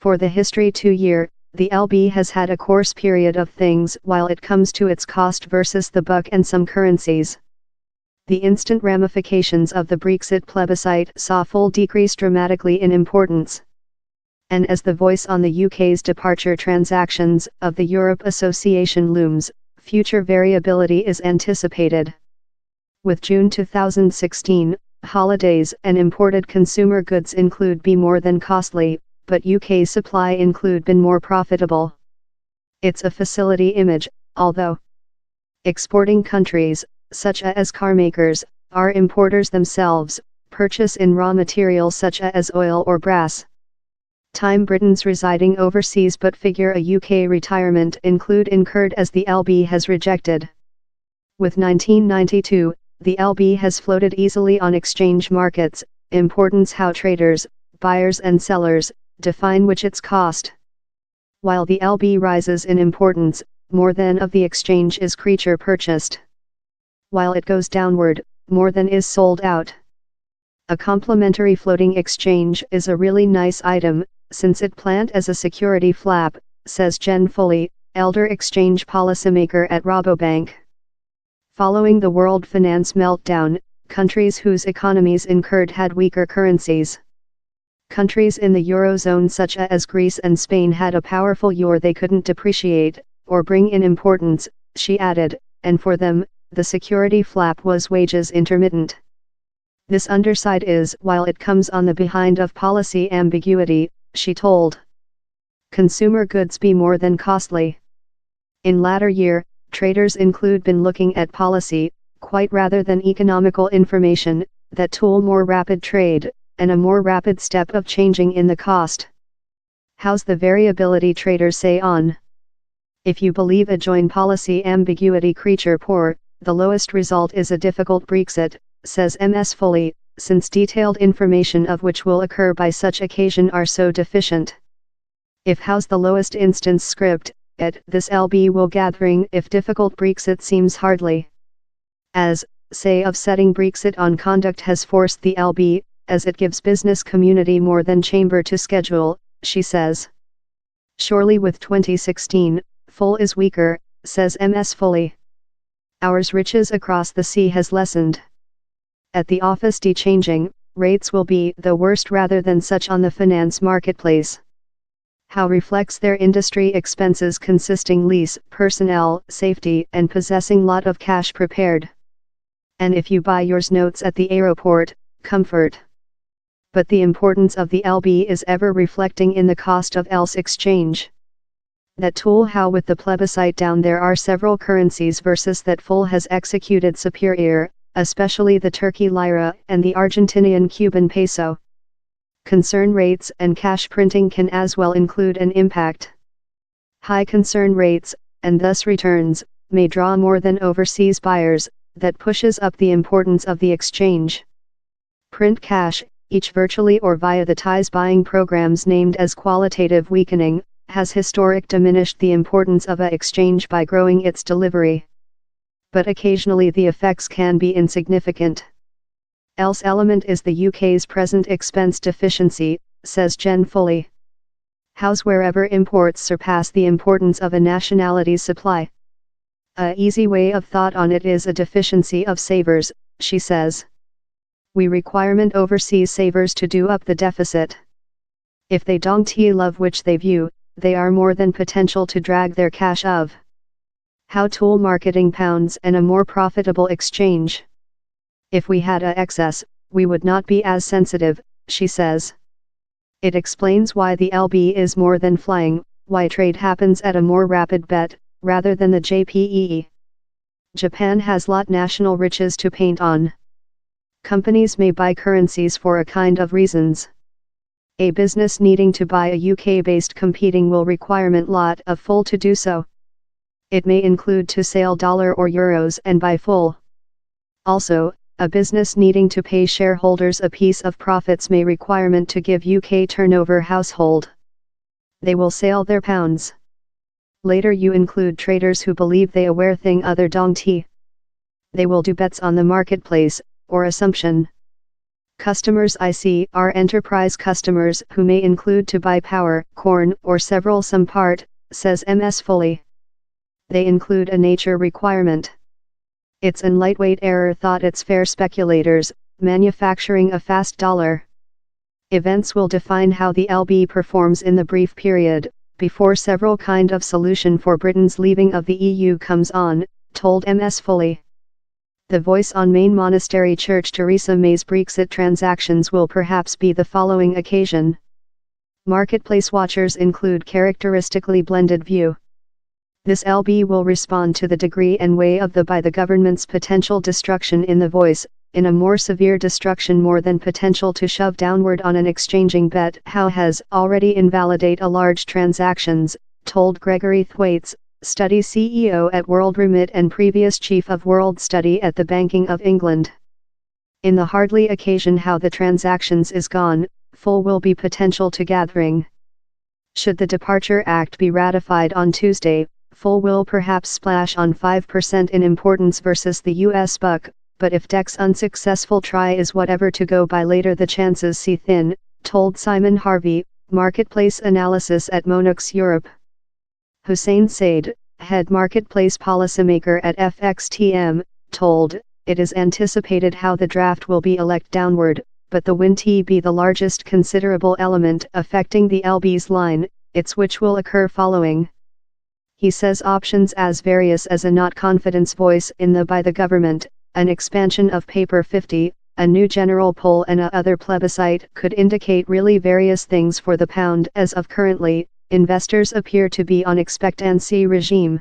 For the history 2-year, the LB has had a course period of things while it comes to its cost versus the buck and some currencies. The instant ramifications of the Brexit plebiscite saw full decrease dramatically in importance. And as the voice on the UK's departure transactions of the Europe Association looms, future variability is anticipated. With June 2016, holidays and imported consumer goods include be more than costly, but UK supply include been more profitable. It's a facility image, although exporting countries, such as carmakers, are importers themselves, purchase in raw materials such as oil or brass. Time Britons residing overseas but figure a UK retirement include incurred as the LB has rejected. With 1992, the LB has floated easily on exchange markets, importance how traders, buyers and sellers, define which its cost. While the LB rises in importance, more than of the exchange is creature purchased. While it goes downward, more than is sold out. A complementary floating exchange is a really nice item, since it plant as a security flap, says Jen Foley, elder exchange policymaker at Rabobank. Following the world finance meltdown, countries whose economies incurred had weaker currencies. Countries in the Eurozone such as Greece and Spain had a powerful euro they couldn't depreciate, or bring in importance, she added, and for them, the security flap was wages intermittent. This underside is while it comes on the behind of policy ambiguity, she told. Consumer goods be more than costly. In latter year, traders include been looking at policy, quite rather than economical information, that tool more rapid trade, and a more rapid step of changing in the cost. How's the variability traders say on? If you believe a join policy ambiguity creature poor, the lowest result is a difficult Brexit, says Ms. Foley, since detailed information of which will occur by such occasion are so deficient. If how's the lowest instance script, at this LB will gathering if difficult Brexit seems hardly. As, say of setting Brexit on conduct has forced the LB, as it gives business community more than chamber to schedule, she says. Surely with 2016, full is weaker, says Ms. Foley. Ours riches across the sea has lessened. At the office de-changing, rates will be the worst rather than such on the finance marketplace. How reflects their industry expenses consisting lease, personnel, safety and possessing lot of cash prepared. And if you buy yours notes at the aeroport, comfort. But the importance of the LB is ever reflecting in the cost of else exchange. That tool how with the plebiscite down there are several currencies versus that full has executed superior, especially the Turkey lira and the Argentinian Cuban peso. Concern rates and cash printing can as well include an impact. High concern rates, and thus returns, may draw more than overseas buyers, that pushes up the importance of the exchange. Print cash, each virtually or via the ties buying programs named as qualitative weakening, has historic diminished the importance of a exchange by growing its delivery. But occasionally the effects can be insignificant. Else element is the UK's present expense deficiency, says Jen Foley. How's wherever imports surpass the importance of a nationality's supply. A easy way of thought on it is a deficiency of savers, she says. We requirement overseas savers to do up the deficit. If they don't love which they view, they are more than potential to drag their cash of. How tool marketing pounds and a more profitable exchange. If we had a excess, we would not be as sensitive, she says. It explains why the LB is more than flying, why trade happens at a more rapid bet, rather than the JPE. Japan has lot national riches to paint on. Companies may buy currencies for a kind of reasons. A business needing to buy a UK-based competing will requirement lot of full to do so. It may include to sell dollar or euros and buy full. Also, a business needing to pay shareholders a piece of profits may requirement to give UK turnover household. They will sell their pounds. Later you include traders who believe they aware thing other don't. They will do bets on the marketplace, or assumption. Customers I see are enterprise customers who may include to buy power, corn, or several some part, says MS Foley. They include a nature requirement. It's an lightweight error thought it's fair speculators, manufacturing a fast dollar. Events will define how the LB performs in the brief period, before several kind of solution for Britain's leaving of the EU comes on, told MS Foley. The voice on main monastery Church Theresa May's Brexit transactions will perhaps be the following occasion. Marketplace watchers include characteristically blended view. This LB will respond to the degree and way of by the government's potential destruction in the voice, in a more severe destruction more than potential to shove downward on an exchanging bet how has already invalidate a large transactions, told Gregory Thwaites, Study CEO at World Remit and previous Chief of World Study at the Banking of England. In the hardly occasion how the transactions is gone, full will be potential to gathering. Should the Departure Act be ratified on Tuesday, full will perhaps splash on 5% in importance versus the US buck, but if DEC's unsuccessful try is whatever to go by later the chances see thin, told Simon Harvey, Marketplace Analysis at Monex Europe. Hussein Said, head marketplace policymaker at FXTM, told, it is anticipated how the draft will be elect downward, but the win be the largest considerable element affecting the LB's line, it's which will occur following. He says options as various as a not confidence voice in the by the government, an expansion of paper 50, a new general poll and a other plebiscite could indicate really various things for the pound as of currently. Investors appear to be on expect-and-see regime.